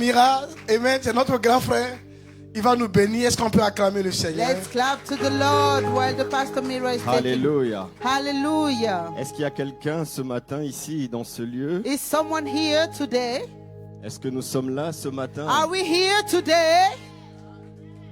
Mira, amen, c'est notre grand frère. Il va nous bénir. Est-ce qu'on peut acclamer le Seigneur? Let's clap to the Lord while the Pastor Mira is taking. Alléluia. Hallelujah. Est-ce qu'il y a quelqu'un ce matin ici dans ce lieu? Is someone here today? Est-ce que nous sommes là ce matin? Are we here today?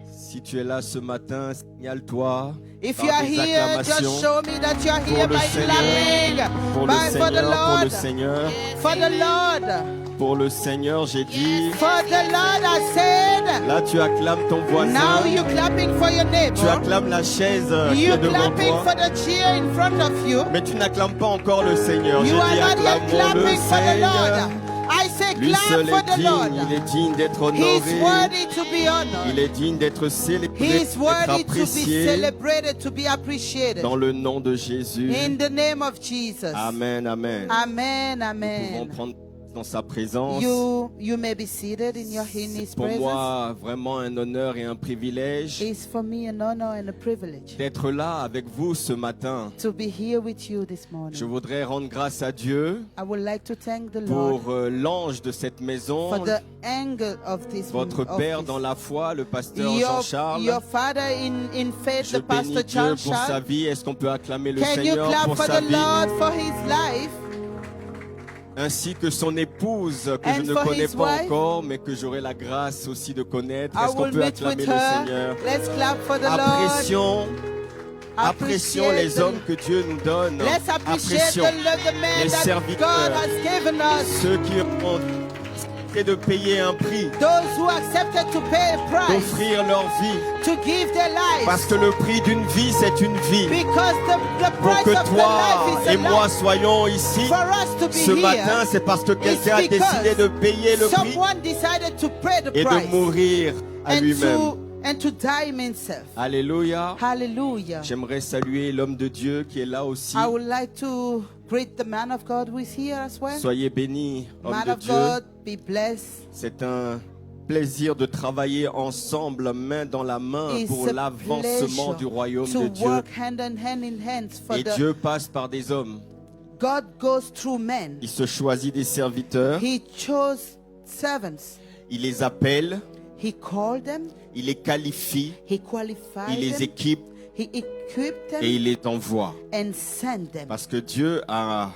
Si tu es là ce matin, signale-toi. If par you are des here, just acclamations show me that you are here pour le by Seigneur, pour le clapping. For the Seigneur, pour le Lord. Seigneur, For the Lord. pour le Seigneur, j'ai dit. For the Lord, I said. Là, tu acclames ton voisin. Now you clapping for your neighbor. Tu acclames la chaise qui You est devant clapping toi. for the chair in front of you. Mais tu n'acclames pas encore le Seigneur. J'ai You are dit not yet acclamons le clapping for the Seigneur. Lord. I say Lui clap seul for est the Lord. digne, il est digne d'être He's honoré. worthy to be honored. Il est digne d'être célébré, He's d'être worthy to be apprécié celebrated, to be appreciated. dans le nom de Jésus. In the name of Jesus. Amen, amen. Amen, Nous pouvons amen. prendre dans sa présence. You may be seated in His C'est pour presence. moi vraiment un honneur et un privilège It's for me an honor and a privilege d'être là avec vous ce matin. to be here with you this morning. Je voudrais rendre grâce à Dieu I would like to thank the Lord pour l'ange de cette maison, for the angle of this votre père dans la foi, le pasteur Jean-Charles. your father in faith, Je the pastor bénis Dieu pour sa Charles. vie. Est-ce qu'on peut acclamer le Can you Seigneur clap pour for sa the vie, Lord for his life? ainsi que son épouse que je And ne for connais his pas wife? encore, mais que j'aurai la grâce aussi de connaître. I Est-ce qu'on will peut meet acclamer with le her. Seigneur? Let's clap for the Lord. Apprécions les the- hommes que Dieu nous donne. Let's appreciate Apprécions the man les that serviteurs, God has given us. ceux qui ont accepté de payer un prix, Those who accepted to pay a price, d'offrir leur vie. to give their lives. Parce que le prix d'une vie, c'est une vie. Because the Pour price que of the toi life is a et moi life. soyons ici For us to be ce here, matin, c'est parce que quelqu'un a because décidé de payer le prix someone decided to pay the et price de mourir à lui-même. and to die himself. Alléluia. Hallelujah. J'aimerais saluer l'homme de Dieu qui est là aussi. I would like to greet the man of God who is here as well. Soyez bénis, homme Man de of Dieu. God, be blessed. C'est un plaisir de travailler ensemble, main dans la main, It's pour a l'avancement du royaume pleasure de to Dieu. work hand in hand for Et the Dieu passe par des hommes. God goes through men. Il se choisit des serviteurs, He chose servants. il les appelle, He called them. il les qualifie, He qualified il les them. équipe He equipped them et il les envoie. and sent them. Parce que Dieu a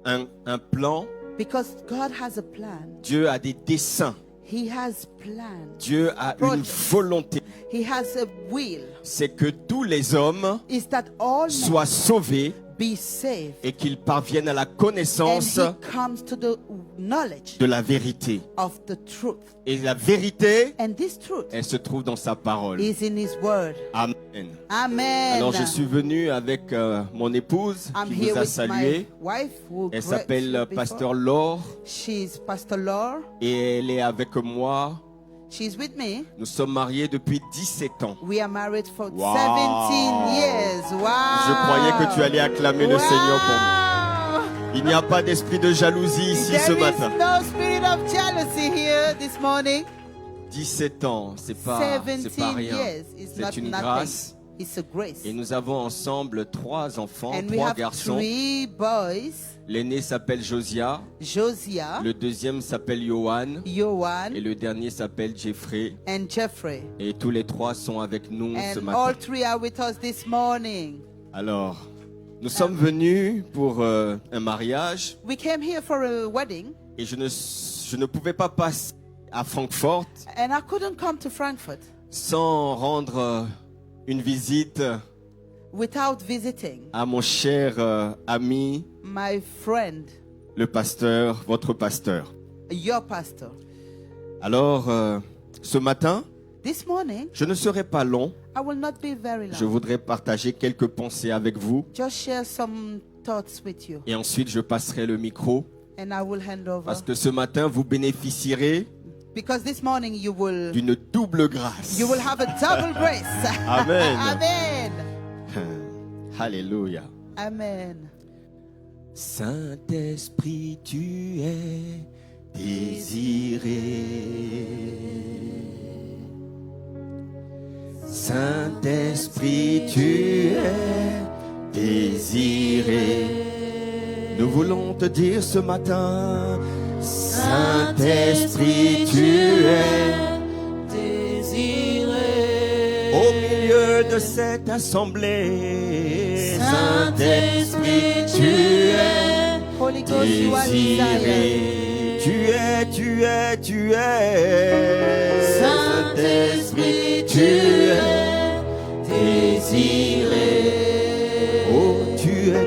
un plan, Because God has a plan. Dieu a des desseins, He has planned. Dieu a une volonté. He has a will. C'est que tous les hommes Is that all men soient sauvés be saved. et qu'ils parviennent à la And connaissance he comes to the knowledge de la vérité. of the truth. Et la vérité, And this truth elle se trouve dans sa parole. is in his word. Amen. Amen. Alors je suis venu avec mon épouse I'm qui here vous a with salué. my wife who Elle greeted s'appelle you before. Pasteur Laure She's Pastor Laure. et elle est avec moi. She's with me. Nous sommes mariés depuis 17 ans. We are married for Wow. 17 years. Wow. Je croyais que tu allais acclamer le Wow. Seigneur pour moi. Il n'y a pas d'esprit de jalousie ici ce There matin. is no spirit of jealousy here this morning. 17 ans, c'est pas 17 rien. years is not C'est une nothing. grâce. It's a grace. Et nous avons ensemble 3 enfants, And we 3 have garçons. 3 boys. L'aîné s'appelle Josia, Josiah, le deuxième s'appelle Johan Yohan, et le dernier s'appelle Jeffrey. and Jeffrey. Et tous les 3 sont avec nous ce And matin. all 3 are with us this morning. Alors, nous sommes venus pour un mariage We came here for a wedding, et je ne pouvais pas passer à Francfort and I couldn't come to Frankfurt sans rendre une visite without visiting à mon cher ami, my friend, le pasteur, votre pasteur. your pastor. Alors, ce matin, This morning, je ne serai pas long. I will not be very Je long. voudrais partager quelques pensées avec vous Just share some thoughts with you, et ensuite je passerai le micro and I will hand over. parce que ce matin, vous bénéficierez Because this morning you will d'une double grâce. have a double grace. Amen. Amen. Alléluia. Amen. Saint-Esprit, tu es désiré. Saint-Esprit, tu es désiré. Nous voulons te dire ce matin, Saint-Esprit, Saint-Esprit, tu es désiré. au milieu de cette assemblée. Saint-Esprit, tu es Holy Ghost, you are desired. désiré. Tu es. Saint-Esprit, tu es désiré. Oh, tu es.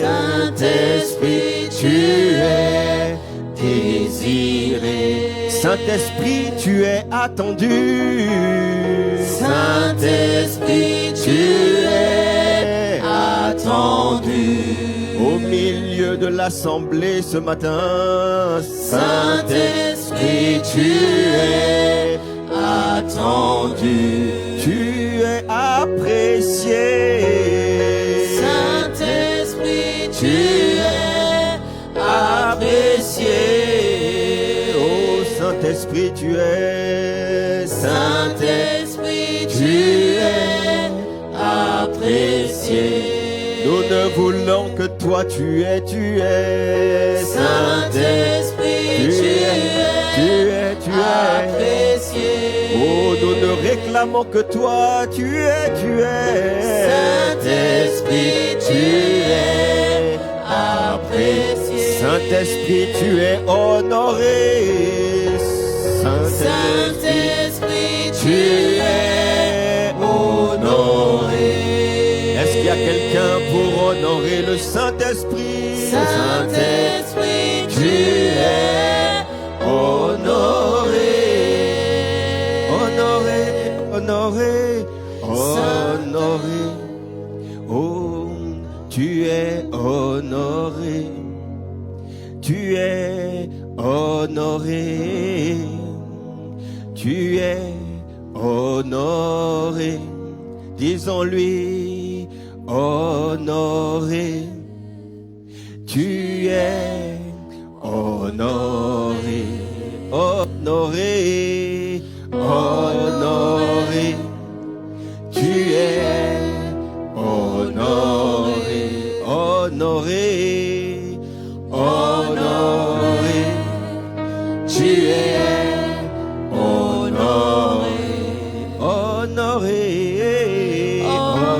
Saint-Esprit, tu es désiré. Saint-Esprit, tu es attendu. Saint-Esprit, tu es attendu. Au milieu de l'assemblée ce matin. Saint-Esprit, tu es attendu. Tu es apprécié. Saint-Esprit, tu es apprécié. Oh Saint-Esprit, tu es. Saint-Esprit, tu es apprécié. Nous ne voulons que toi, tu es. Saint-Esprit, tu es apprécié. Oh, nous ne réclamons que toi, tu es. Saint-Esprit, tu es apprécié. Saint-Esprit, tu es honoré. Saint-Esprit, tu es honoré. Est-ce qu'il y a quelqu'un pour honorer le Saint-Esprit? Saint-Esprit, tu es honoré. Honoré. Oh, tu es honoré. Tu es honoré. Tu es honoré. Disons-lui, honoré. Tu es honoré. Honoré. Honoré. Tu es honoré. Honoré. Honoré. Tu es honoré. Honoré.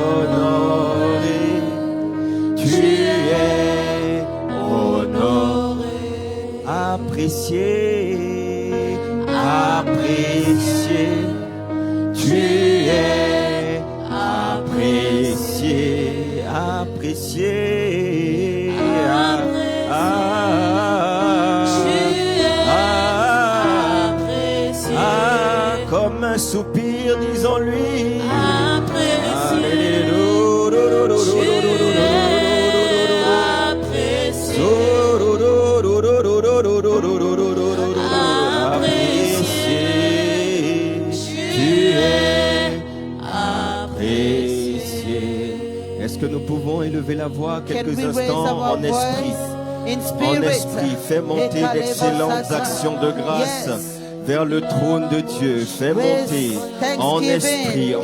Honoré. Tu es honoré. Apprécié. Apprécié. Tu es apprécié. Apprécié. Comme un soupir, disons-lui. Est-ce que nous pouvons élever la voix quelques instants en esprit? En esprit, fais monter d'excellentes actions de grâce vers le trône de Dieu. Fais monter en esprit,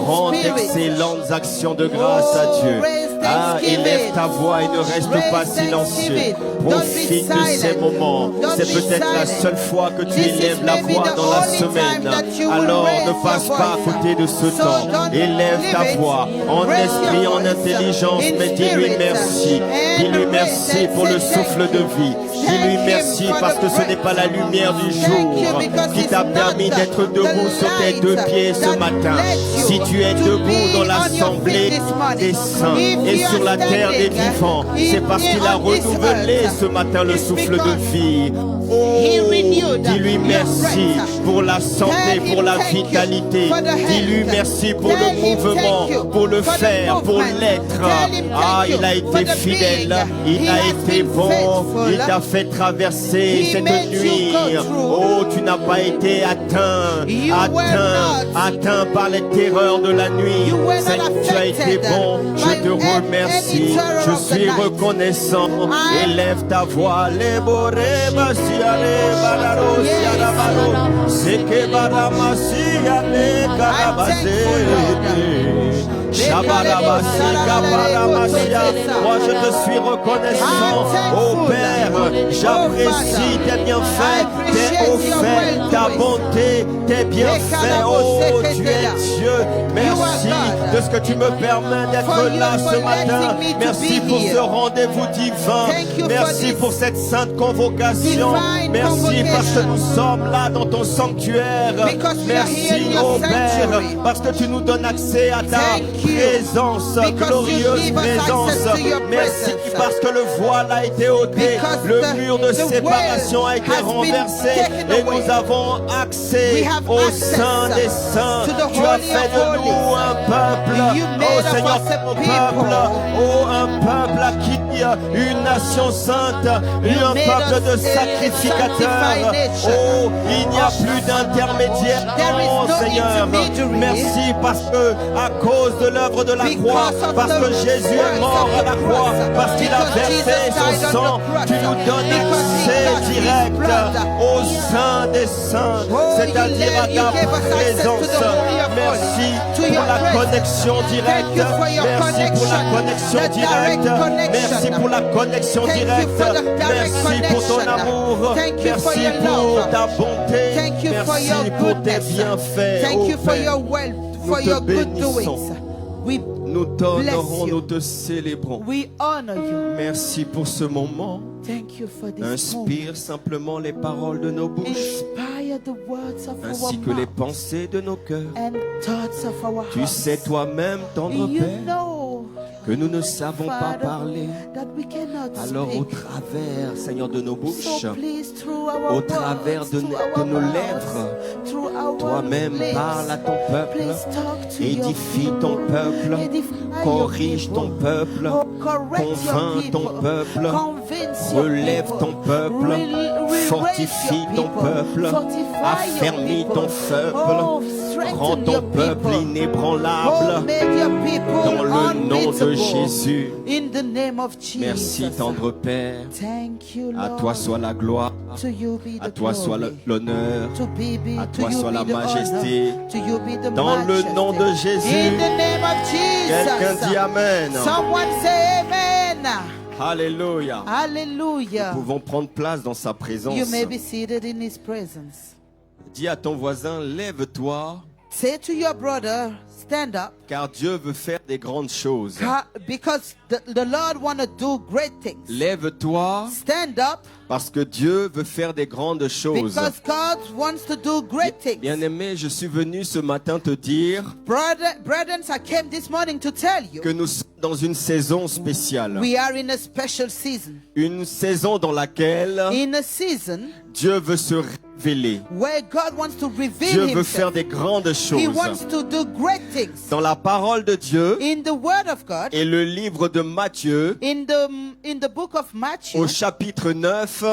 rends d'excellentes actions de grâce à Dieu. Ah, élève ta voix et ne reste pas silencieux. Profite de ces moments. C'est peut-être la seule fois que tu élèves la voix dans la semaine. Alors ne passe pas à côté de ce temps. Élève ta voix en esprit, en intelligence, mais dis-lui merci. Dis-lui merci pour le souffle de vie. Dis-lui merci parce que ce n'est pas la lumière du jour qui t'a permis d'être debout sur tes deux pieds ce matin. Si tu es debout dans l'assemblée des saints et sur la terre des vivants, c'est parce qu'il a renouvelé ce matin le souffle de vie. Oh, dis-lui merci pour la santé, pour la vitalité. Dis-lui merci pour le mouvement, pour le faire, pour l'être. Ah, il a été fidèle, il a été bon, il t'a fait traverser cette nuit. Oh, tu n'as pas été atteint par les terreurs de la nuit. Tu as été bon, je te remercie, je suis reconnaissant. Élève ta voix, les Moi je te suis reconnaissant, oh Père, j'apprécie tes bienfaits, tes hauts faits, ta bonté, tes bienfaits, oh tu es Dieu. Merci de ce que tu me permets d'être là ce matin. Merci pour ce rendez-vous divin. Merci pour cette sainte convocation. Merci parce que nous sommes là dans ton sanctuaire. Merci, oh Père, parce que tu nous donnes accès à ta présence, glorieuse présence. Merci parce que le voile a été ôté, le mur de séparation a été renversé et nous avons accès au sein des saints. Tu as fait de nous un peuple, oh Seigneur, ton peuple, oh un peuple acquis, une nation sainte, un peuple de sacrificateurs. Oh, il n'y a plus d'intermédiaire, non Seigneur. Merci parce que à cause de l'œuvre de la croix, parce que Jésus est mort à la croix, parce qu'il a versé son sang, tu nous donnes accès direct au sein des saints, c'est-à-dire à ta présence. Merci pour la connexion directe. Merci pour la connexion directe. Merci pour la connexion directe. Merci pour ton amour. Merci pour ta bonté. Merci pour tes bienfaits. Oh Père, nous te bénissons. Nous t'honorons, nous te célébrons. Merci pour ce moment. Inspire simplement les paroles de nos bouches, ainsi que les pensées de nos cœurs. Tu sais toi-même, tendre Père, que nous ne savons pas parler. Alors au travers, Seigneur, de nos bouches, au travers de nos lèvres, toi-même parle à ton peuple, édifie ton peuple, corrige ton peuple, convainc ton peuple, relève ton peuple, fortifie ton peuple, affermis ton peuple, rends ton peuple inébranlable dans le nom de Jésus. Merci tendre Père, à toi soit la gloire, à toi soit l'honneur, à toi soit la majesté, dans le nom de Jésus. Quelqu'un dit Amen. Alléluia. Nous pouvons prendre place dans sa présence. Dis à ton voisin, lève-toi. Say to your brother, stand up. Car Dieu veut faire des grandes choses. Because the Lord want to do great things. Lève-toi. Stand up. Parce que Dieu veut faire des grandes choses. Because God wants to do great things. Bien-aimé, je suis venu ce matin te dire Brethren, I came this morning to tell you que nous sommes dans une saison spéciale. We are in a special season. Une saison dans laquelle in a season Dieu veut se révéler. Where God wants to reveal Dieu veut himself. faire des grandes choses. He wants to do great things. Dans la parole de Dieu in the word of God, et le livre de Matthieu, in the book of Matthew, au chapitre 9,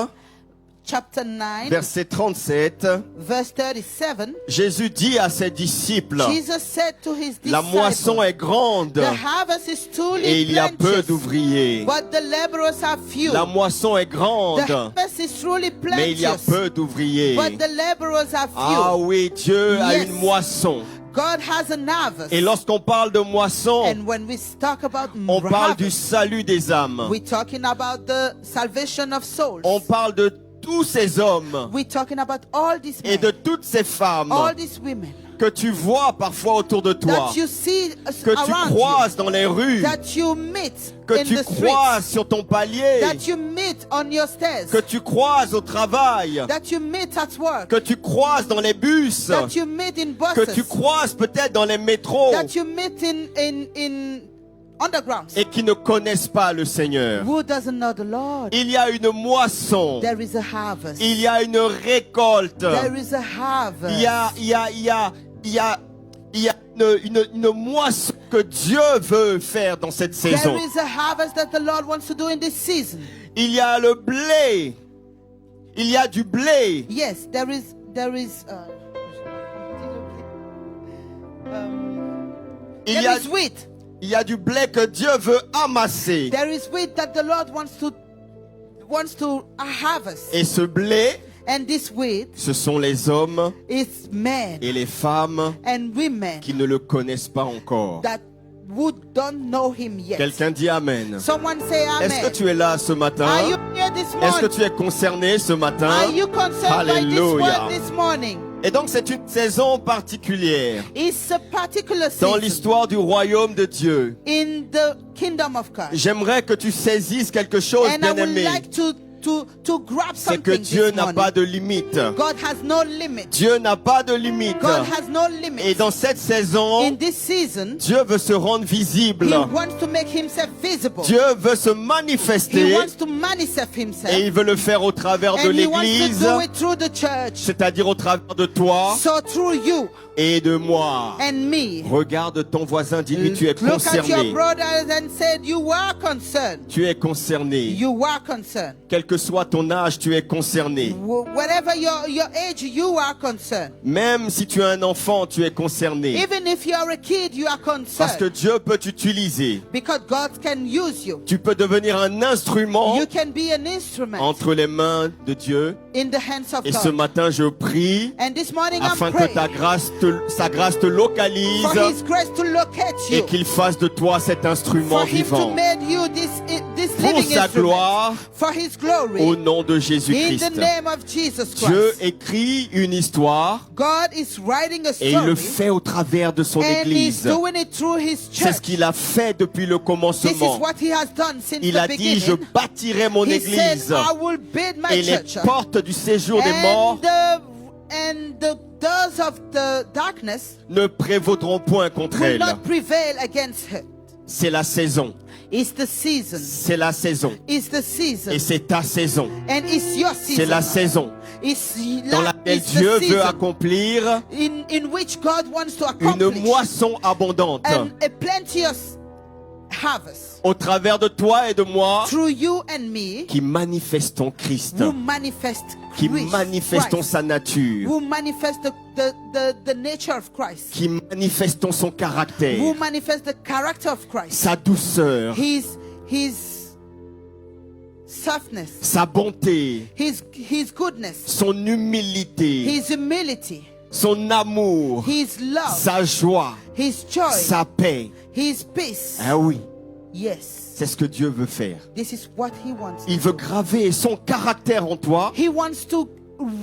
chapter 9, verset 37, verse 37, Jésus dit à ses disciples, Jesus said to his disciples, la moisson est grande the harvest is truly et il y a peu plenteous, d'ouvriers. but the laborers are few. La moisson est grande, The harvest is truly plenteous, mais il y a peu d'ouvriers. but the laborers are few. Ah oui, Dieu a Yes. une moisson. God has an harvest. Et lorsqu'on parle de moisson, And when we talk about on parle du harvest, salut des âmes. we're talking about the salvation of souls. On parle de tous ces hommes We're talking about all these men, et de toutes ces femmes all these women que tu vois parfois autour de toi, that you see que tu around croises dans les rues, you, that you meet que in tu the croises streets, sur ton palier, that you meet on your stairs, que tu croises au travail, that you meet at work, que tu croises dans les bus, that you meet in que buses, tu croises peut-être dans les métros that you meet in undergrounds. et qui ne connaissent pas le Seigneur. Who doesn't know the Lord? Il y a une moisson, There is a harvest. il y a une récolte, There is a harvest. il y a une moisson que Dieu veut faire dans cette saison. There is a harvest that the Lord wants to do in this season. Il y a le blé, il y a du blé. Yes, there is Il y a, wheat. il y a du blé que Dieu veut amasser. There is wheat that the Lord wants to harvest. Et ce blé, And this wheat ce sont les hommes is men et les femmes and women qui ne le connaissent pas encore. that who don't know him yet. Quelqu'un dit Amen. Someone say Est-ce que amen. tu es là ce matin? Are you here this Est-ce que morning? tu es concerné ce matin? Are you concerned by this Alléluia. word this morning? Et donc c'est une saison particulière It's a particular dans season l'histoire du royaume de Dieu. in the kingdom of God. J'aimerais que tu saisisses quelque chose, And I would bien-aimé. like to grab C'est que something Dieu this n'a morning. pas de limite. God has no limit. Dieu n'a pas de limite. God has no Et limit. dans cette saison, In this season, Dieu veut se rendre visible. He wants to make Himself visible. Dieu veut se He manifester wants to manifest Himself. et il veut le faire au travers de And He wants to l'Église, do it through the church. c'est-à-dire au travers de toi So through you et de moi. and me. Regarde ton voisin, dis-lui tu es Look at your concerné. brothers and said, you are concerned. Tu es concerné. You are concerned. Quel que soit ton âge, tu es concerné. Whatever your age, you are concerned. Même si tu es un enfant, tu es concerné. Even if you are a kid, you are Parce que concerned. Dieu peut t'utiliser. Because God can use you. Tu peux devenir un instrument You can be an instrument entre les mains de Dieu. in the hands of Et ce God. matin, je prie And this morning afin I'm que praying sa grâce te localise for His grace to locate et you. qu'il fasse de toi cet instrument For Him to vivant. make you this Pour living sa instrument. gloire, For His glory. au nom de In Jésus-Christ. the name of Jesus Dieu Christ. écrit une histoire God is writing a et il le story. fait au travers de son And He's Église. doing it through His C'est church. ce qu'il a fait depuis le This is commencement. what He has done since Il the a dit, je beginning. bâtirai mon He said, Église I will build my et les church. portes du séjour des morts And the doors of the darkness ne prévaudront point contre will elle. not prevail against her. C'est la saison. It's the season. C'est la saison. It's the season. Et c'est ta saison. And it's your season. C'est la saison It's dans laquelle it's the Dieu veut season accomplir in which God wants to une accomplish moisson abondante a plenteous harvest au travers de toi et de moi through you and me qui manifestons Christ, who manifest qui Christ, manifestons sa nature, who manifest the nature of Christ, qui manifestons son caractère, who manifest the character of Christ, sa douceur, his softness, sa bonté, his goodness, son humilité, his humility, son amour, his love, sa joie, his joy, sa paix. his peace. Ah oui, Yes, c'est ce que Dieu veut faire. this is what he wants. Il veut graver son caractère en toi He wants to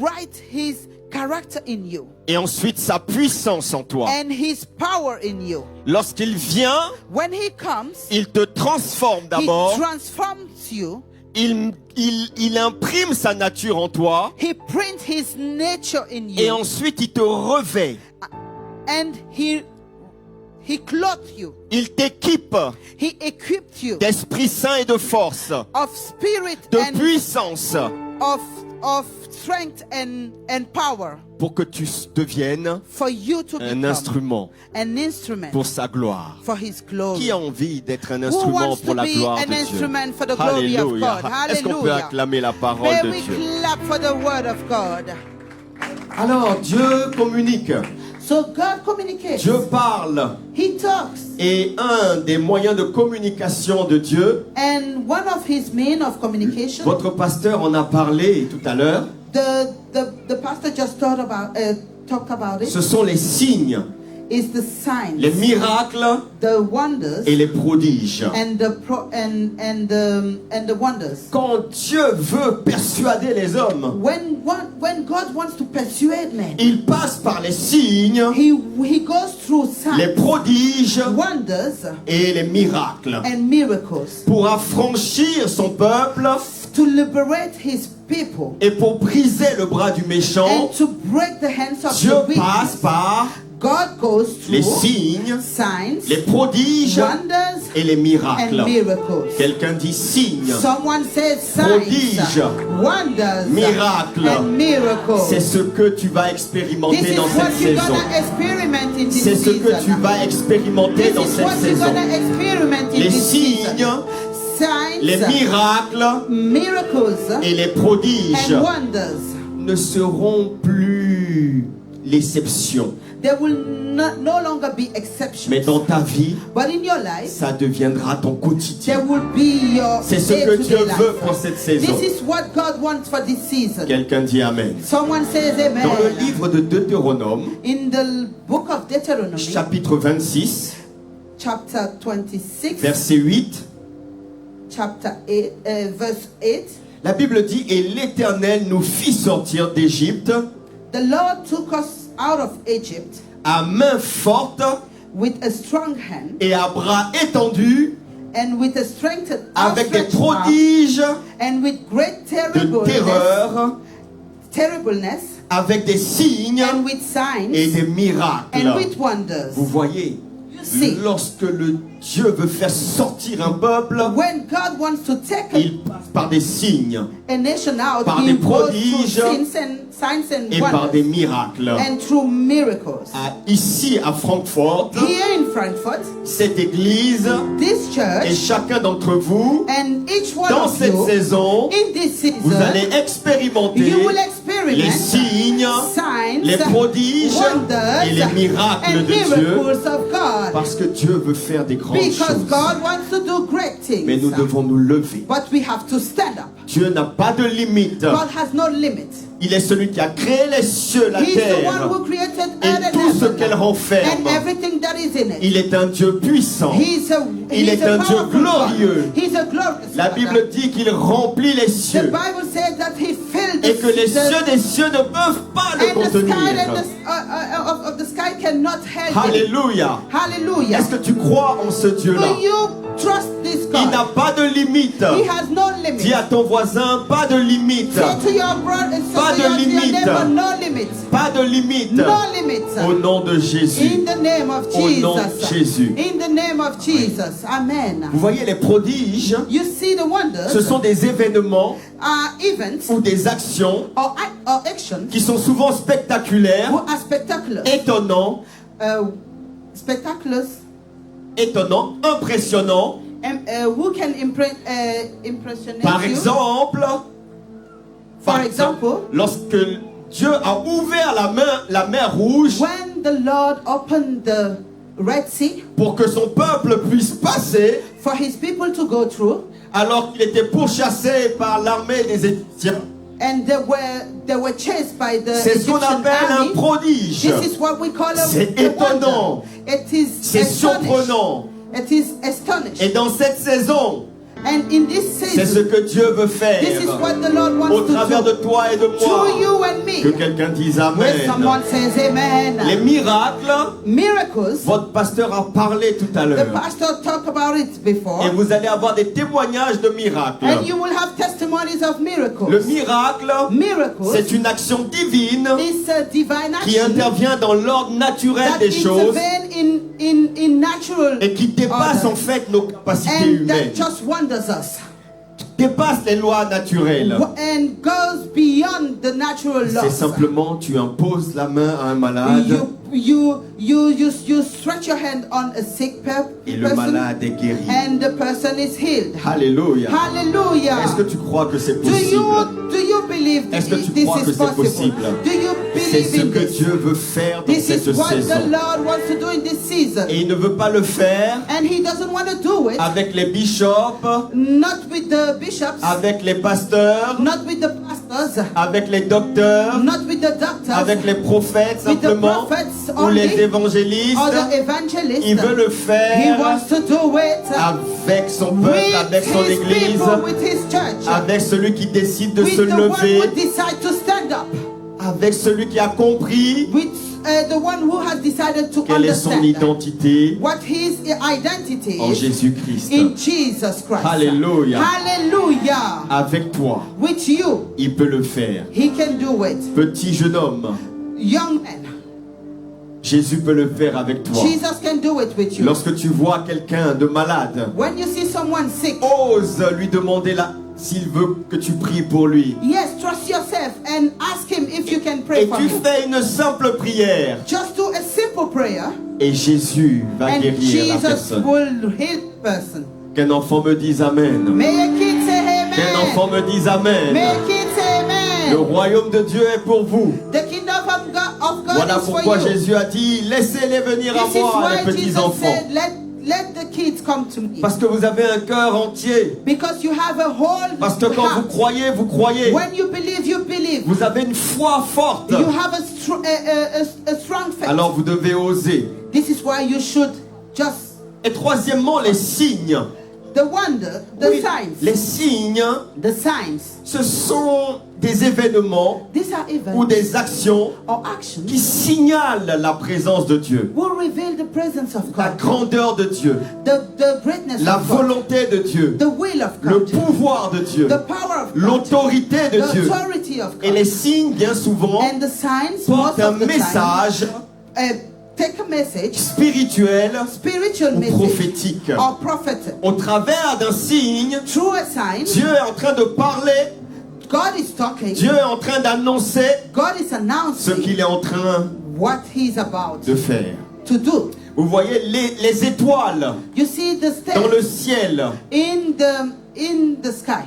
write his character in you et ensuite sa puissance en toi. and his power in you. Lorsqu'il vient, When he comes, il te transforme he d'abord, transforms you. il imprime sa nature en toi He prints his nature in et you. ensuite il te revêt, And he clothes you. il t'équipe He equipped you d'Esprit Saint et de force, of spirit de and puissance of strength and power pour que tu deviennes for you to un become instrument an instrument pour sa gloire. for his glory. Qui a envie d'être un Who instrument wants pour to la be gloire an de Dieu? instrument for the glory of Alléluia. God? Est-ce qu'on peut Hallelujah. acclamer la parole May de we Dieu? clap for the word of God. Alors, Dieu communique, So God communicates. Dieu parle. He talks. Et un des moyens de communication de Dieu, And one of his means of communication, votre pasteur en a parlé tout à l'heure, the pastor just talked about it, ce sont les signes, is the signs, les miracles the wonders, et les prodiges. and the wonders. Quand Dieu veut persuader les hommes, When God wants to persuade men, il passe par les signes, he goes through les signs, prodiges wonders, et les miracles and miracles pour affranchir son peuple to liberate his people et pour briser le bras du méchant. and to break the hands of Dieu the wicked. passe par God goes les through signes, signs, les prodiges wonders, et les and miracles. miracles. Quelqu'un dit signes, Someone says signs, prodiges, wonders, miracles. and miracles. C'est ce que tu vas expérimenter This is dans what cette you're saison. gonna experiment in this C'est ce que tu season. vas expérimenter This dans is cette what you're saison. gonna experiment in Les this signes, season. Signs, les miracles miracles, et les prodiges and wonders. ne seront plus l'exception. There will no longer be exceptions. Mais dans ta vie, But in your life, ça deviendra ton there quotidien. will be your C'est ce que day-to-day Dieu life. veut pour cette saison. This is what God wants for this season. Quelqu'un dit Amen. Someone says amen. Dans le livre de Deutéronome, In the book of Deuteronomy, chapitre 26, chapter 26, verset 8. chapter 8, verse 8. La Bible dit, et l'Éternel nous fit sortir d'Égypte The Lord took us out of Egypt à main forte with a strong hand et à bras étendus, and with a strength avec des outstretched arm, prodiges and with great de terreur, terribleness, avec des signes and with signs, et des and miracles. with wonders. Vous voyez, You see, lorsque le Dieu veut faire sortir un peuple, when God wants to take il passe par des signes a nation out, par He des goes through prodiges signs and et par des wonders, miracles. and through miracles. Ici à Francfort, Here in Frankfurt, cette église this et church chacun d'entre vous, and each one dans of cette you, saison, in this vous season, allez expérimenter you will les experiment signes, signs, les prodiges wonders, et les miracles and de Dieu, miracles of God. parce que Dieu veut faire des grandes Because choses. God wants to do great things. Mais nous devons nous lever. But we have to stand up. Dieu n'a pas de limite. God has no limit. Il est celui qui a créé les cieux, la He's the one terre who created et earth and tout ce heaven qu'elle renferme. and everything that is in it. Il est un Dieu puissant. Il est un Dieu glorieux. He's a glorious La God. Bible dit qu'il remplit les The cieux Bible says that He filled et que les cieux the des cieux ne peuvent pas le and the sky contenir. and of the sky cannot hold it. Alléluia. Hallelujah. Est-ce que tu crois en ce Dieu-là? Do you trust this Il God? n'a pas de limite. He has no limit. Dis à ton voisin, pas de limite. Say to your brother, Pas say de to your limite. neighbor, no limit. Pas de limite. No limit. Au nom de Jésus. In the name of Au Jesus. nom de Jésus. In the name of Jesus. Amen. Vous voyez, les prodiges, You see the wonders, ce sont des événements events ou des actions or actions qui sont souvent spectaculaires, who are spectacular. étonnants, Spectaculars. étonnants, impressionnants. Who can impressionate Par you? exemple, For example, lorsque Dieu a ouvert la mer Rouge when the Lord opened the Red Sea pour que son peuple puisse passer, for His people to go through, alors qu'il était pourchassé par l'armée des Égyptiens. and they were chased by the C'est ce qu'on Egyptian appelle un army. prodige. This is what we call a C'est a étonnant. wonder. It is C'est astonished. surprenant. It is astonished. Et dans cette saison, And in this c'est ce season, que Dieu veut faire this is what the Lord wants au to travers do de toi et de moi. through you and Que me. quelqu'un dise When Amen. someone says amen. Les miracles, Miracles, votre pasteur a parlé tout à the l'heure. pastor talked about it before. Et vous allez avoir des témoignages de miracles. And you will have testimonies of miracles. Le miracle, Miracles c'est une action divine is a divine qui action intervient dans l'ordre naturel that des choses intervene in natural et qui dépasse order, en fait nos capacités and that humaines. just wonders us Dépasse les lois naturelles. and goes beyond the natural C'est laws. simplement tu imposes la main à un malade You stretch your hand on a sick et le person malade est guéri. and the person is healed. Alléluia. Hallelujah. Est-ce que tu crois que c'est Do possible? you believe Est-ce que tu this crois que is c'est possible? possible? Do you C'est believe ce in que this? Dieu veut faire dans This is cette what the saison. Lord wants to do in this season. Et il ne veut pas le faire And He doesn't want to do it avec les bishops, not with the bishops, avec les pasteurs, not with the pastors, avec les docteurs, not with the doctors, avec les prophètes with the simplement, prophets ou les only, évangélistes. or the evangelists. Il veut le He faire wants to do it avec son peuple, with avec son His église, people, with His church, avec celui qui décide de with se the one lever, who decide to stand up, avec celui qui a compris with the one who has decided to quelle est son understand identité what his identity en is Jésus-Christ. in Jesus Christ. Alléluia. Hallelujah. Avec toi, With you, il peut le faire. He can do it. Petit jeune homme, Young man, Jésus peut le faire avec toi. Jesus can do it with you. Lorsque tu vois quelqu'un de malade, When you see someone sick, ose lui demander s'il veut que tu pries pour lui. yes, trust yourself and ask Him if you can pray Et for tu him. fais une simple prière Just do a simple prayer et Jésus va and guérir la Jesus personne. will heal the person. Qu'un enfant me dise Amen. May a kid say Qu'un amen. enfant me dise May Amen. a kid say amen. Le royaume de Dieu est pour vous. The kingdom of God Voilà is for pourquoi you. Jésus a dit laissez-les venir à This is moi, les why petits Jesus enfants. said, let the kids come to me. Parce que vous avez un cœur entier. Because you have a whole Parce que quand vous heart. croyez, vous croyez. When you believe, you believe. Vous avez une foi forte. You have a strong faith. Alors vous devez oser This is why you should just Et troisièmement, les signes. The wonder, the Oui, signs. les signes, The signs. ce sont des événements These are ou events des actions or actions qui signalent la présence de Dieu, will reveal the presence of la God, grandeur de Dieu, the greatness la of God, volonté de Dieu, the will of le God, pouvoir de Dieu, the power of God, l'autorité de the Dieu. authority of Et God. les signes, bien souvent, And the signs, portent most un of the time, message take a message, spirituel spiritual ou message, prophétique. or prophetic. Au travers d'un signe, Through a sign, Dieu est en train de parler, God is talking. Dieu est en train d'annoncer God is ce announcing qu'il est en train what He's about de faire. to do. Vous voyez les étoiles You see the dans le stars ciel in the sky,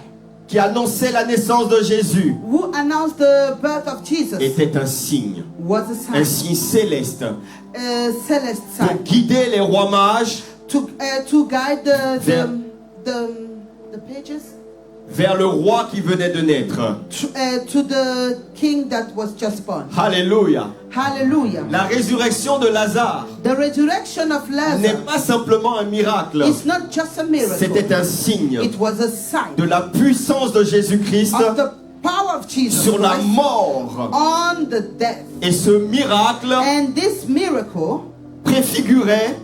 qui annonçaient la naissance de Jésus who announced the birth of Jesus, était un signe was a sign, signe céleste a celeste pour sign, guider les rois mages to guide the pages vers le roi qui venait de naître. to the king that was just born. Alléluia. Hallelujah. La résurrection de Lazare The resurrection of n'est Lazarus pas simplement un miracle. is not just a miracle. C'était un signe It was a sign de la puissance de Jésus-Christ of the power of Jesus sur la Christ mort. on the death. Et ce miracle And this miracle préfigurait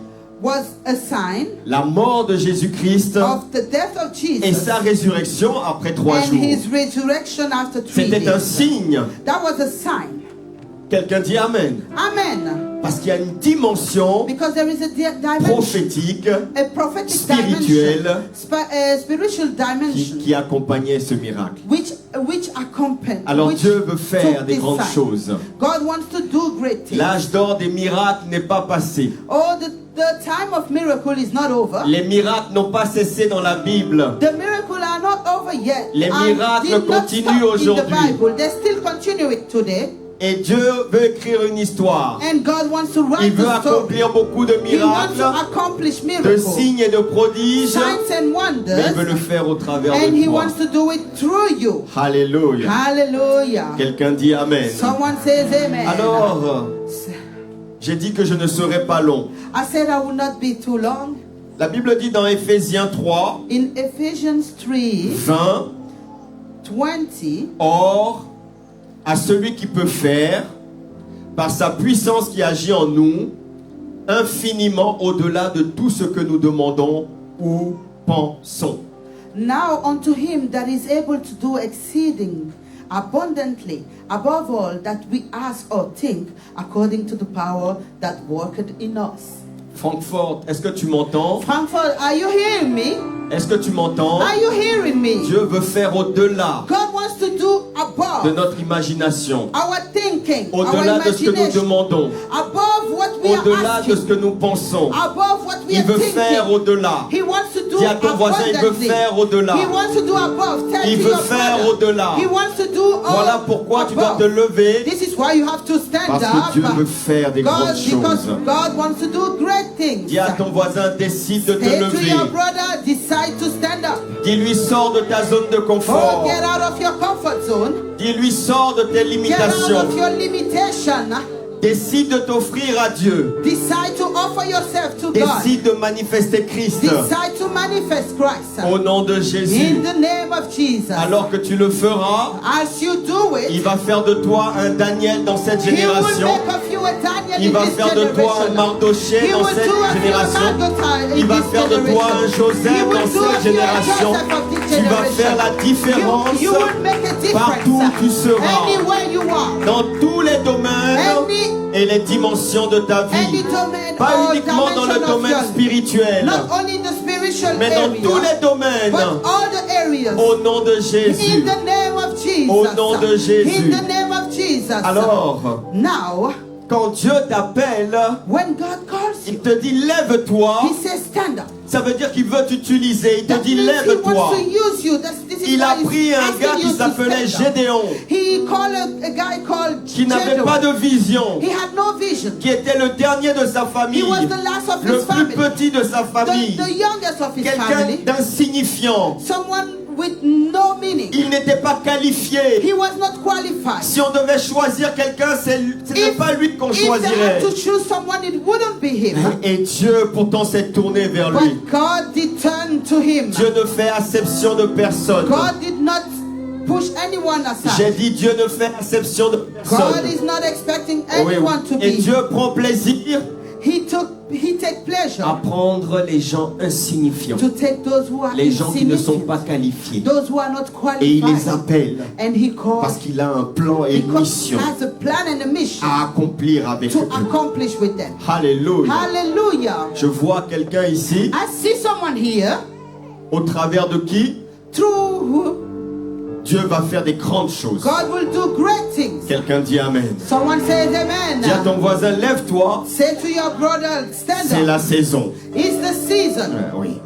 was a sign la mort de Jésus-Christ of the death of et Jesus sa résurrection après 3 and jours. his resurrection after 3 C'était un days. signe. That was a sign. Quelqu'un dit Amen. Amen. Parce qu'il y a une dimension Because there is a dimension, prophétique a prophetic spirituelle dimension, a spiritual dimension qui accompagnait ce miracle. which accompanied. Alors which Dieu veut faire took des this grandes sign. choses. God wants to do great things. L'âge d'or des miracles n'est pas passé. Oh, the time of miracle is not over. Les miracles n'ont pas cessé dans la Bible. The miracles are not over yet. Les and miracles did not continuent stop in the aujourd'hui. Bible. They still continue it today. Et Dieu veut écrire une histoire. And God wants to Il write veut the story. accomplir beaucoup de He wants to miracles, accomplish de miracles, signes et de prodiges. signs and Mais il veut wonders, le faire au travers and de He toi. wants to do it through you. Alléluia. Hallelujah. Quelqu'un dit Amen. Someone says amen. Alors, j'ai dit que je ne serai pas long. I said I will not be too long. La Bible dit dans Éphésiens 3, In Ephesians 3, 20, 20, Or, à celui qui peut faire, par sa puissance qui agit en nous, infiniment au-delà de tout ce que nous demandons ou pensons. now unto him that is able to do exceeding abundantly above all that we ask or think, according to the power that worketh in us. Francfort, est-ce que tu m'entends? Frankfurt, are you hearing me? Est-ce que tu m'entends? Are you hearing me? Dieu veut faire au-delà God wants to do above de notre imagination, our thinking, our au-delà de ce que nous imagination, demandons, above what we are au-delà de ce asking, que nous pensons. above what we Il are veut faire thinking. au-delà. He wants to do Dis à ton voisin, il veut abundantly. faire au-delà. He wants to do above. Tell Il to veut your faire brother. au-delà. He wants to do Voilà pourquoi tu dois above. te lever, This is why you have to stand parce up. que Dieu veut faire des grandes because choses. God wants to do great things. Dis à ton voisin, décide de te Say to lever. your brother, decide to stand up. Dis-lui, sors de ta zone de Oh, confort. get out of your comfort zone. Dis-lui, sors de tes Get out limitations. of your limitation. Décide de t'offrir à Dieu. Decide to offer yourself to God. Décide de manifester Christ. Decide to manifest Christ. Au nom de Jésus. In the name of Jesus. Alors que tu le feras, As you do it, il va faire de toi un Daniel dans cette He will génération. make of you a Daniel Il in va this faire de toi un generation. Mardoché He dans will cette do of you a génération. Mardochai in Il va this faire de toi un generation. Joseph He will dans do cette of you a génération. Joseph of this Tu vas generation. faire la différence You will make a difference partout où tu seras, anywhere you are, dans tous les domaines et les dimensions de ta any vie. domain Pas or uniquement dans le dimension of domaine yours. spirituel, Not only in the spiritual mais dans area, tous les domaines. but all the areas. Au nom de In Jésus. the name of Jesus. Au nom de Jésus. In the name of Jesus. Alors, Now, quand Dieu t'appelle, when God calls il you, te dit lève-toi. He says stand up. Ça veut dire qu'il veut t'utiliser. Il te That dit means He lève-toi. wants to use you. This is Il a why he's pris un asking gars qui you to s'appelait stand up. Gédéon, He called a guy called qui n'avait Gedeon. pas de vision, He had no vision. qui était le dernier de sa famille, He was the last of le his plus family. petit de sa famille, The youngest of his quelqu'un family. d'insignifiant. Someone with no meaning. Il n'était pas qualifié. He was not qualified. Si on devait choisir quelqu'un, ce n'est pas lui qu'on If they choisirait. had to choose someone, it wouldn't be him. Et Dieu pourtant s'est tourné vers lui. But God did turn to him. Dieu ne fait acception de personne. God did not push anyone J'ai aside. dit Dieu ne fait acception de God personne. is not expecting Oui. anyone to Et be. Dieu prend plaisir He take pleasure à prendre les gens insignifiants, to take those who are les gens qui ne sont pas insignificant, qualifiés. those who are not Et il les qualified. appelle And he parce calls qu'il a un plan et une because he mission has a plan and a mission à accomplir avec to eux. accomplish with them. Alléluia. Hallelujah. Je vois quelqu'un ici, I see someone here au travers de qui through who Dieu va faire des grandes choses. God will do great things. Quelqu'un dit Amen. Someone says amen. Dis à ton voisin, lève-toi, Say to your brother, stand c'est up. la saison. It's the season. Oui.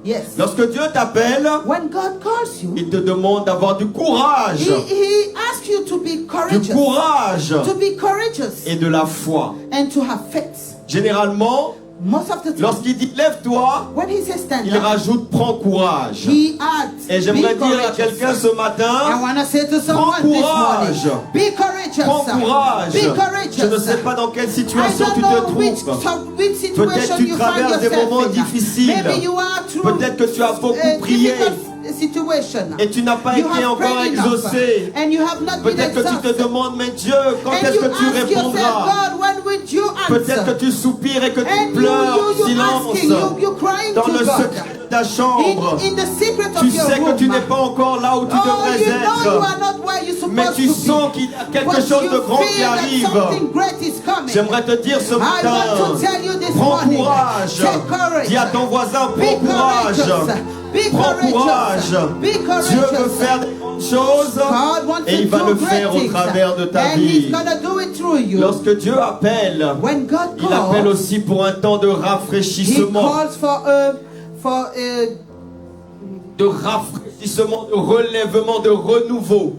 Yes. Lorsque Dieu t'appelle, When God calls you, il te demande d'avoir du courage. he asks you to be Du courageous. courage To be courageous et de la foi. and to have faith. Généralement, Most of the time, lorsqu'il dit lève-toi, when he says stand il up, rajoute prends courage. he adds Et j'aimerais be dire à courageous. quelqu'un ce I matin, want to say to someone prends this courage. morning, be courageous. prends courage. Be courageous. Je ne sais pas dans quelle I situation tu don't te know which trouves. situation Peut-être tu you find traverses des yourself moments in. difficiles. Maybe you are through Peut-être que tu as beaucoup a prié difficult situation. et tu n'as pas You été have encore prayed enough, exaucé. and you have not been Peut-être que tu te exhausted. demandes, mais Dieu, quand And est-ce you que tu ask yourself, répondras? God, when will you Peut-être answer? que tu soupires et que tu And pleures, you silence, asking, you crying dans to le God. secret de ta chambre. In the secret Tu of your sais room. que tu n'es pas encore là où tu Oh, devrais you know you être. are not where you're supposed Mais tu to sens be. qu'il y a quelque But chose you de grand qui feel that arrive. something great is coming. J'aimerais te dire ce I want to matin, tell you this prends morning. courage. Take courage. Dis à ton voisin, Be prends courage. courageous. Be Prends courageous. courage. Be courageous. Dieu veut faire des grandes choses God wants et il to va do le great faire au things. travers de ta And vie. He's gonna do it through you. Lorsque Dieu appelle, When God il appelle calls, aussi pour un temps de He rafraîchissement, calls for de relèvement, de renouveau.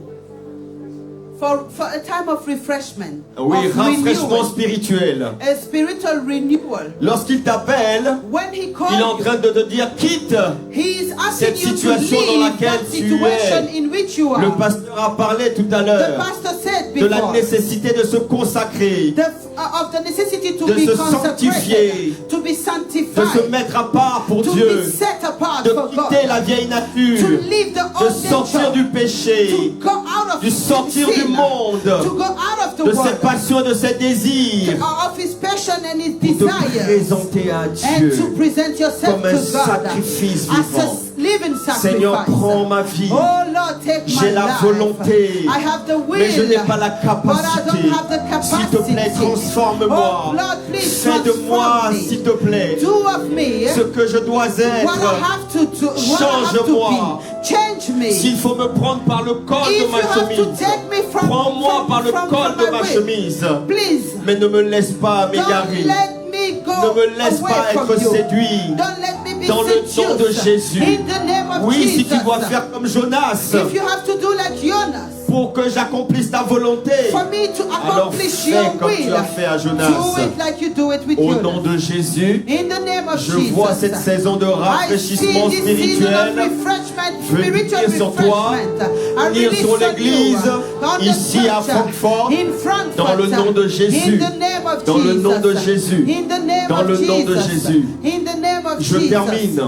for a time of refreshment. Oui, of rafraîchissement renewal, spirituel. a spiritual renewal. Lorsqu'il t'appelle, When He il calls est en train de te dire quitte. He is asking cette you to situation dans leave laquelle that tu situation es. in which you are. Le pasteur a parlé tout à The l'heure pastor said de la before nécessité de se consacrer, of the necessity to de be se consecrated, sanctifier, to be de sanctified, se mettre à part pour to Dieu, be set apart de for quitter God, la vieille to nature, leave the de old sortir nature, du to péché, go out of de sortir du sin, monde, to go out of the de ses world, passions, de ses désirs, of his passion and his pour te desires, présenter à and Dieu to present yourself comme un to God sacrifice as vivant. a living sacrifice. Seigneur, prends ma vie. Oh Lord, take my J'ai la life. volonté, I have the will, mais je n'ai pas la but I capacité. don't have the capacity. S'il te plaît, transforme-moi. Oh Lord, please Fais de moi, transform me. s'il te plaît, Do of me ce que je dois what I être. have to do, what I have to Change-moi. be. Change me. S'il faut me prendre par le col If de you ma have to chemise, take me prends-moi par le col de ma way, chemise. please, Mais ne me laisse pas don't m'égarer. let me go Ne me laisse away pas from être you. séduit. Don't let me be Dans le nom de seduced. Jésus. In the name of Oui, si Jesus. tu dois faire comme Jonas If you have to do like Jonas, pour que j'accomplisse ta volonté, for me to alors accomplish fais your comme will, tu as fait à Jonas. do it like you do it with Au Jonas. nom de Jésus, In the name of je Jesus, vois cette saison de I rafraîchissement see this season of spirituel refreshment, venir spiritual sur toi, refreshment. I venir release sur on l'église, you, on the ici à church, Francfort, in Frankfurt, dans le nom de Jésus, in the name of dans le Jesus, nom de Jésus, in the name dans of le nom de Jesus, Jésus. in the name of Je Jesus. termine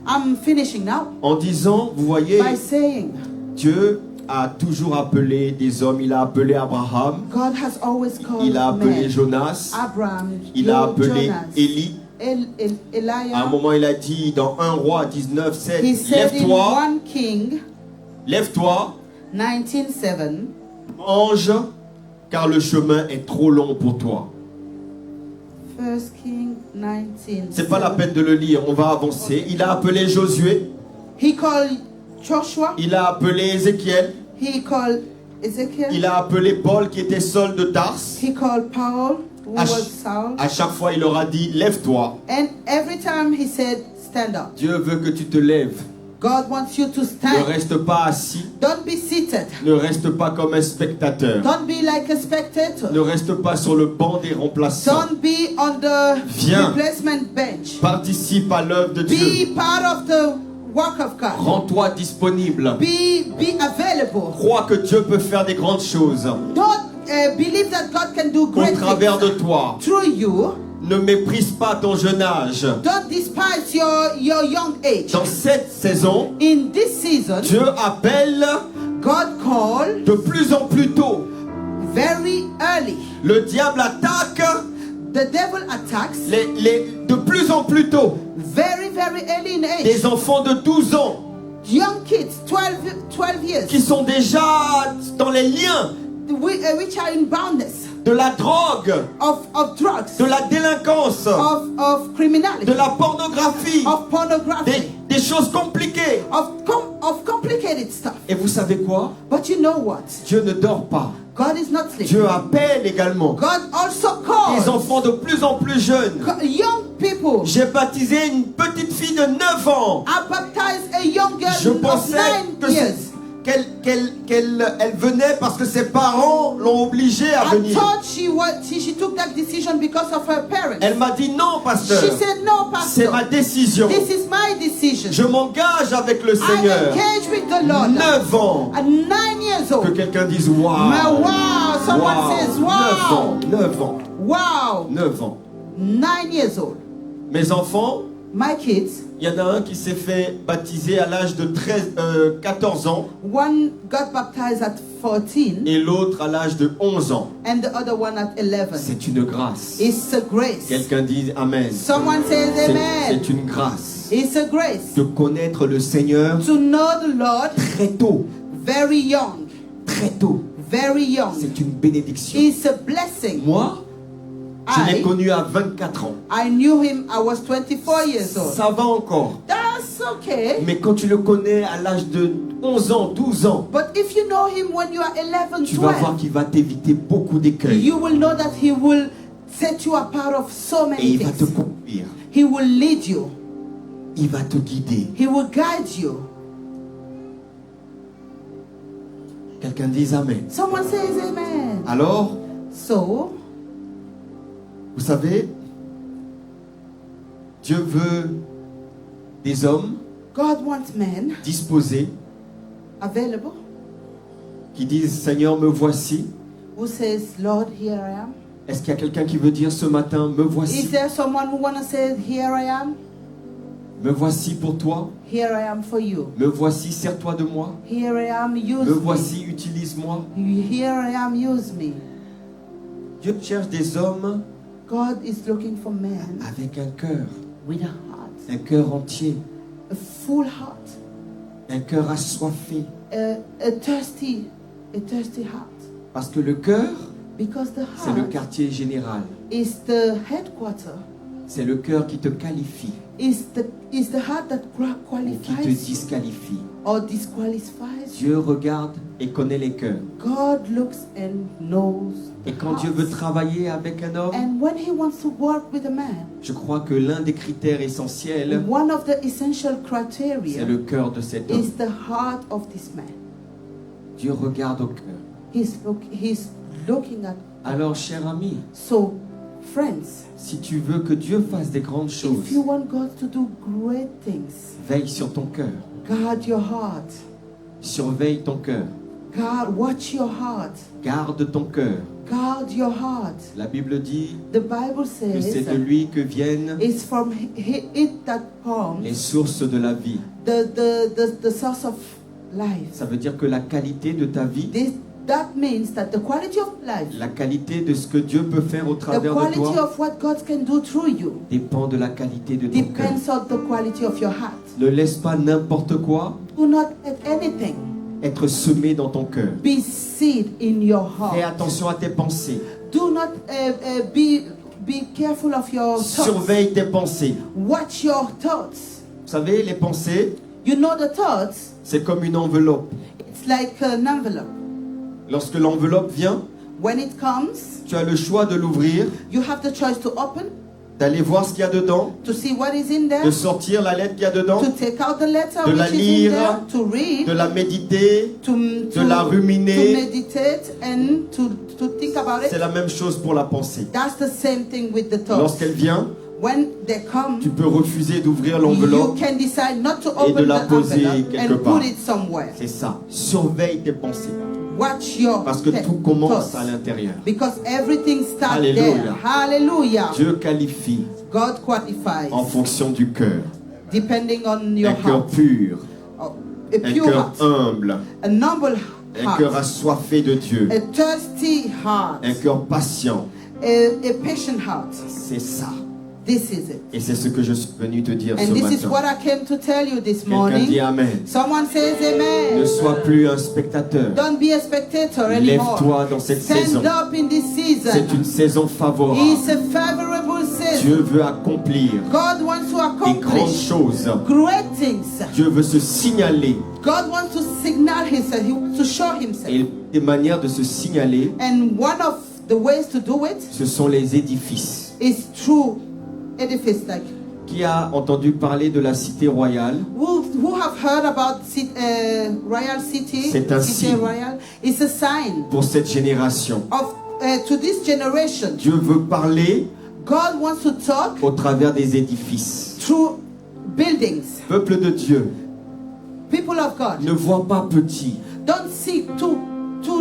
I'm finishing now en disant, vous voyez, by saying Dieu a toujours appelé des hommes. Il a appelé Abraham, God has always called il a appelé men. Jonas, Abraham, il a appelé Jonas, Élie. À un Elijah. moment, il a dit dans 1 roi 19, 7, He said in lève-toi, 1 King lève-toi, 19:7, mange, car le chemin est trop long pour toi. 1 King 19. C'est pas la peine de le lire, on va avancer. Il a appelé Josué, He called Joshua. il a appelé Ézéchiel, He called Ezekiel. il a appelé Paul qui était Saul de Tars. He called Paul, who À, was Saul. à chaque fois, il leur a dit, lève-toi. And every time he said, stand up. Dieu veut que tu te lèves. God wants you to Ne stand. reste pas assis, Don't be seated. ne reste pas comme un spectateur. Don't be like a spectator. Ne reste pas sur le banc des remplaçants. Don't be on the Viens. replacement bench. Participe à l'œuvre de Dieu. Be part of the work of God. Rends-toi disponible. Be available. Crois que Dieu peut faire des grandes choses Don't believe that God can do au great travers de things toi. through you. Ne méprise pas ton jeune âge. Don't despise your young age. Dans cette saison, In this season, Dieu appelle God called de plus en plus tôt. very early. Le diable attaque The devil attacks de plus en plus tôt very early in age. des enfants de 12 ans Young kids, 12 years, qui sont déjà dans les liens which are in boundness de la drogue, of drugs, de la délinquance, of criminality, de la pornographie, of pornography, des choses compliquées. of complicated stuff. Et vous savez quoi? But you know what? Dieu ne dort pas. God is not sleeping. Dieu appelle également God also des calls enfants de plus en plus jeunes. young people. J'ai baptisé une petite fille de 9 ans. I baptized a young girl Je of pensais 9 years. qu'elle venait parce que ses parents l'ont obligée à I venir. thought she took that decision because of her parents. Elle m'a dit non, pasteur. She said, no, C'est pastor. ma décision. This is my decision. Je m'engage avec le I Seigneur. engage with the Lord. 9 ans. At 9 years Que old. quelqu'un dise wow. Wow. Someone says, 9 wow. ans. 9 ans. Wow. 9 ans. 9 years old. Mes enfants, My kids, il y en a un qui s'est fait baptiser à l'âge de 14 ans one got baptized at 14 et l'autre à l'âge de 11 ans. and the other one at 11. C'est une grâce. It's a grace. Quelqu'un dit Amen. Someone says amen. C'est une grâce It's a grace. de connaître le Seigneur To know the Lord très tôt. very young. Très tôt. Very young. C'est une bénédiction. It's a blessing. Moi, je l'ai I connu à 24 ans. knew him, I was 24 years old. Ça va encore. That's okay. Mais quand tu le connais à l'âge de 11 ans, 12 ans, But if you know him when you are 11, tu vas voir 12, qu'il va t'éviter beaucoup d'écueils. you will know that he will set you apart of so Et many il va te things. conduire. He will lead you. Il va te guider. He will guide you. Quelqu'un dise Amen. Someone says amen. Alors, So, vous savez, Dieu veut des hommes God wants men disposés available qui disent Seigneur, me voici. who says, Lord, here I am. Est-ce qu'il y a quelqu'un qui veut dire ce matin, me Is voici? there someone who want to say, here I am? Me voici pour toi. Here I am for you. Me voici, sers-toi de moi. Here I am, use Me me. voici, utilise-moi. Here I am, use me. Dieu cherche des hommes God is looking for men avec un cœur with a heart, entier, a full heart, un cœur assoiffé. a thirsty heart. Parce que le cœur, Because the c'est le heart quartier général. is the headquarter, C'est le cœur qui te qualifie is the heart that ou qui te qualifies disqualifie. or disqualifies. Dieu regarde et connaît les cœurs. God looks and knows the Et quand Dieu veut hearts. travailler avec un homme, And when He wants to work with a man, je crois que l'un des critères essentiels, one of the essential c'est criteria le cœur de cet homme. is the heart of this man. Dieu regarde au cœur. He's looking at. Alors, cher ami, So, friends, si tu veux que Dieu fasse des grandes choses, if you want God to do great things, veille sur ton cœur. guard your heart. Surveille ton cœur. Watch your heart. Garde ton cœur. Guard your heart. La Bible dit The Bible que c'est says de lui que viennent it's from it that comes les sources de la vie. the source of life. Ça veut dire que la qualité de ta vie, That means that the quality of life, la qualité de ce que Dieu peut faire au the travers de quality toi, of what God can do through you, dépend de la qualité de ton cœur. depends on the quality of your heart. Ne laisse pas n'importe quoi Do not let anything être semé dans ton cœur. be seed in your Fais heart. attention à tes pensées. Do not be careful of your thoughts. Surveille tes pensées. Watch your thoughts. Vous savez, les pensées, You know the thoughts, c'est comme une enveloppe. it's like an envelope. Lorsque l'enveloppe vient, When it comes, tu as le choix de l'ouvrir, you have the choice to open, d'aller voir ce qu'il y a dedans, to see what is in there, de sortir la lettre qu'il y a dedans, to take out the letter de la which is in lire, there, to read, de la méditer, to la ruminer. to meditate and to think about C'est it. la même chose pour la pensée. That's the same thing with the thoughts. Lorsqu'elle vient, When they come, tu peux refuser d'ouvrir you l'enveloppe can decide not to et de open la the poser envelope quelque and part. put it somewhere. C'est ça. Surveille tes pensées. Watch your Parce que tout commence à thoughts. l'intérieur. Because everything starts Alléluia. there. Hallelujah. Dieu qualifie God qualifies en fonction du cœur. depending on your Un cœur heart. pur, Oh, a un pure cœur heart, humble, a noble un cœur heart, assoiffé de Dieu, a thirsty heart, un cœur patient. a patient heart. C'est ça. This is it. Et c'est ce que je suis venu te dire ce And this is what matin. I came to tell you this Quelqu'un dit morning. Amen. Someone says Ne amen. sois plus un spectateur. Don't be a spectator anymore. Lève-toi dans cette saison. Stand up in this C'est season. une saison favorable. It's a favorable season. Dieu veut accomplir God wants to des grandes accomplish choses. great things. Dieu veut se signaler. God wants to signal himself. He wants to show himself. Et des manières de se signaler, And one of the ways to do it ce sont les édifices. is through edifice. Like Qui a entendu parler de la cité royale? who have heard about Royal City? C'est un City signe. Royal. It's a sign Pour cette génération. of to this generation. Dieu veut parler God wants to talk au travers des édifices. through buildings. Peuple de Dieu, People of God, ne vois pas petit. don't see too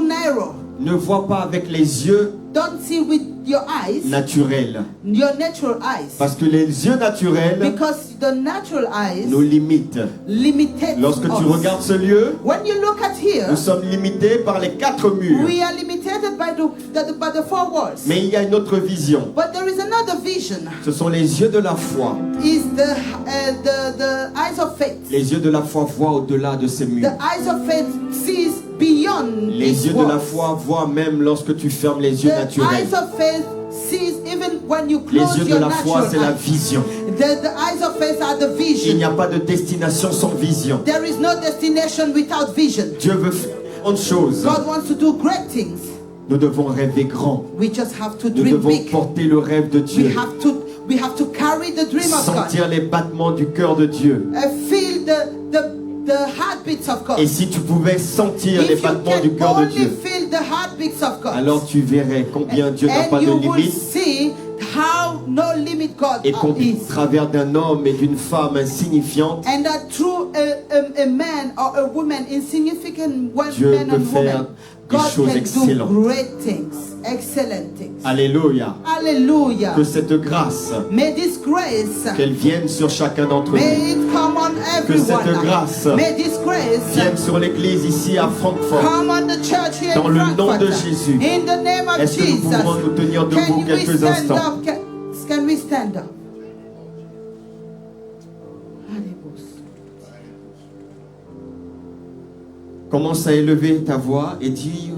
narrow. Ne vois pas avec les yeux Don't see with your eyes, naturels. your natural eyes. Parce que les yeux naturels Because the natural eyes nous limitent. limited Lorsque tu us. regardes ce lieu, When you look at here, nous sommes limités par les 4 murs. we are limited by the four walls. Mais il y a une autre vision. But there is another vision. Ce sont les yeux de la foi. Is the eyes of faith. Les yeux de la foi voient au-delà de ces murs. The eyes of faith sees beyond Les these yeux de la walls. foi voient même lorsque tu fermes les yeux The naturels. eyes of faith sees even when you Les close yeux de your la foi, natural c'est la eyes. vision. The eyes of faith are the Il vision. n'y a pas de destination sans vision. There is no destination without vision. Dieu veut faire grandes choses. God wants to do great things. Nous devons rêver grand. We just have to Nous dream devons big. porter le rêve de Dieu. We have to carry the dream of God. Sentir les battements du cœur de Dieu. Feel the heartbeats of God. Et si tu pouvais sentir les If you battements du can cœur de only Dieu, feel the heartbeats of God, alors tu verrais combien Dieu n'a and pas de you will limite see how no limit God et qu'au is. travers d'un homme et d'une femme insignifiante, And that through a man or a woman, insignificant one Dieu man peut and faire woman, des God choses can excellentes. do great things, excellent things. Alléluia. Hallelujah. Que cette grâce, May this grace, qu'elle vienne sur chacun d'entre may nous, it come on que cette everyone. grâce May this grace vienne sur l'église ici à Francfort. come on the church here Dans in le nom Frankfurt. de Jésus. In the name of Est-ce que nous Jesus. pouvons nous tenir debout Can we quelques stand instants? up? Can we stand up? Commence à élever ta voix et dis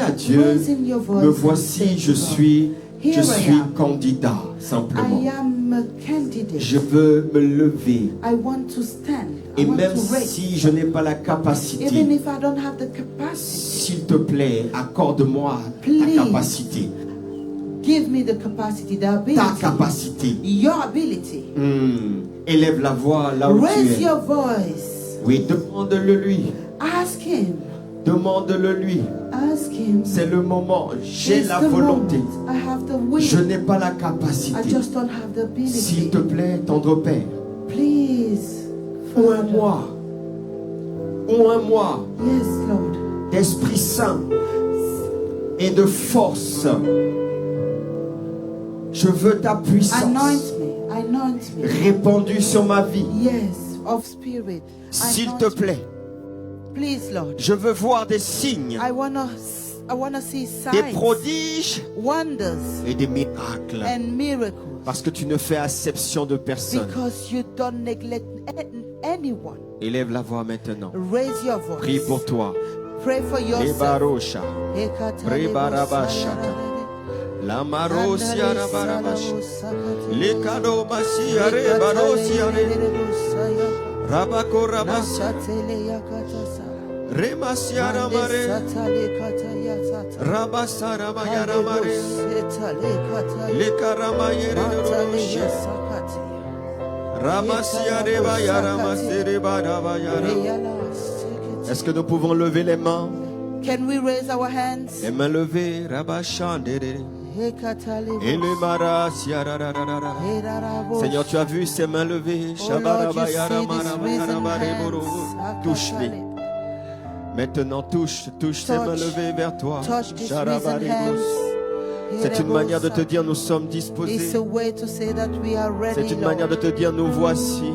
à Dieu, Raising your voice me and voici, say je to God, suis Here I am. candidat, simplement. I am a candidate. Je veux me lever. I want to stand. I Et want même to raise. si je n'ai pas la Even capacité, if I don't have the capacity, s'il te plaît, accorde-moi Please. ta capacité. give me the capacity, the ability, Ta capacité. your ability. Élève la voix là où Raise tu es. your voice. Oui, demande-le lui. Ask him. Demande-le lui. Ask him. C'est le moment. J'ai It's la the volonté. moment. I have the will. Je n'ai pas la I capacité. just don't have the ability. S'il te plaît, tendre Père, Please. ou un Father. mois, ou un mois Yes, Lord. d'Esprit Saint et de force. Je veux ta puissance Anoint me. répandue sur ma vie. Yes, of spirit. S'il Anoint te me. plaît, Please, Lord. je veux voir des signes, I wanna see des signs, prodiges wonders, et des miracles. and miracles. Parce que tu ne fais acception de personne. Because you don't neglect anyone. Élève la voix maintenant. Raise your voice. Prie pour toi. Pray for yourself. Rebarosha. Rebarabashata. La marosia rabarabash. Le kado basia rebarosia re. Rabako rabasia. Remasia ramare. Rabasara bayara mare. Le karamayere rosha. Ramasia rebayara masere barabayara. Est-ce que nous pouvons lever les mains Can we raise our hands? Les mains levées, Rabachandere. Et le maras, yarararara. Seigneur, tu as vu ces mains levées. Touche-les. Maintenant, touche ces mains levées vers toi. C'est une manière de te dire nous sommes disposés. C'est une manière de te dire nous voici.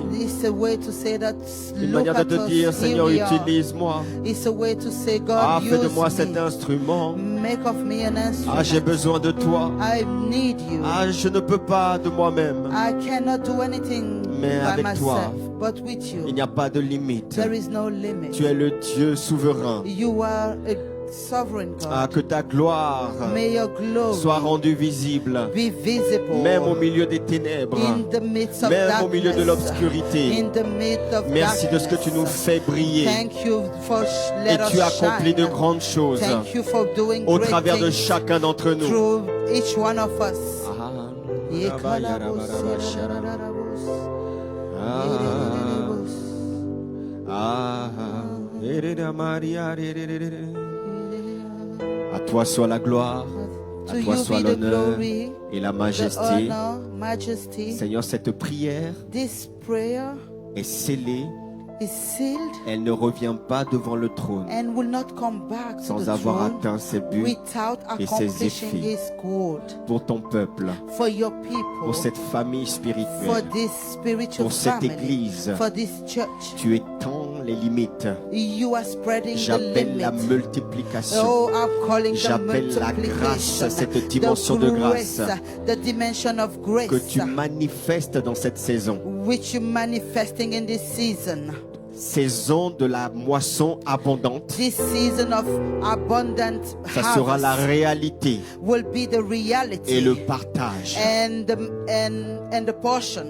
Une manière de te dire Seigneur, utilise-moi. Ah, fais de moi cet instrument. Ah, j'ai besoin de toi. Ah, je ne peux pas de moi-même. Mais avec toi, il n'y a pas de limite. Tu es le Dieu souverain. Ah, que ta gloire soit rendue visible, même au milieu des ténèbres, même au milieu de l'obscurité. Merci de ce que tu nous fais briller. Et tu accomplis de grandes choses au travers de chacun d'entre nous. À toi soit la gloire, à toi soit l'honneur et la majesté. Seigneur, cette prière est scellée. Elle ne revient pas devant le trône sans avoir atteint ses buts et ses effets pour ton peuple, pour cette famille spirituelle, pour cette église. Tu étends les limites. J'appelle la multiplication. J'appelle la grâce, cette dimension de grâce que tu manifestes dans cette saison. Saison de la moisson abondante. Ça sera la réalité et le partage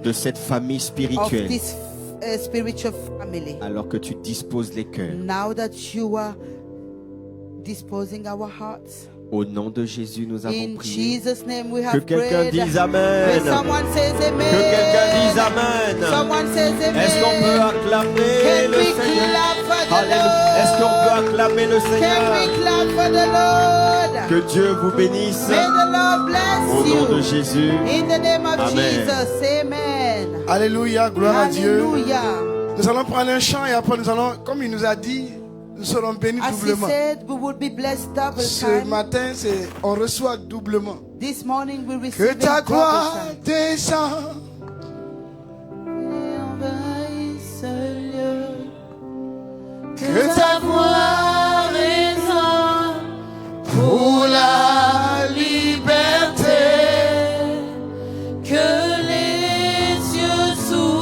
de cette famille spirituelle. Alors que tu disposes les cœurs. Au nom de Jésus, nous avons prié. Que quelqu'un dise Amen. Que quelqu'un dise Amen. Est-ce qu'on peut acclamer le Seigneur? Alléluia. Est-ce qu'on peut acclamer le Seigneur? Que Dieu vous bénisse. Au nom de Jésus. Amen. Alléluia, gloire à Dieu. Nous allons prendre un chant et après nous allons, comme il nous a dit, nous serons bénis doublement. Ce matin, on reçoit doublement. Que ta gloire descende. Que ta gloire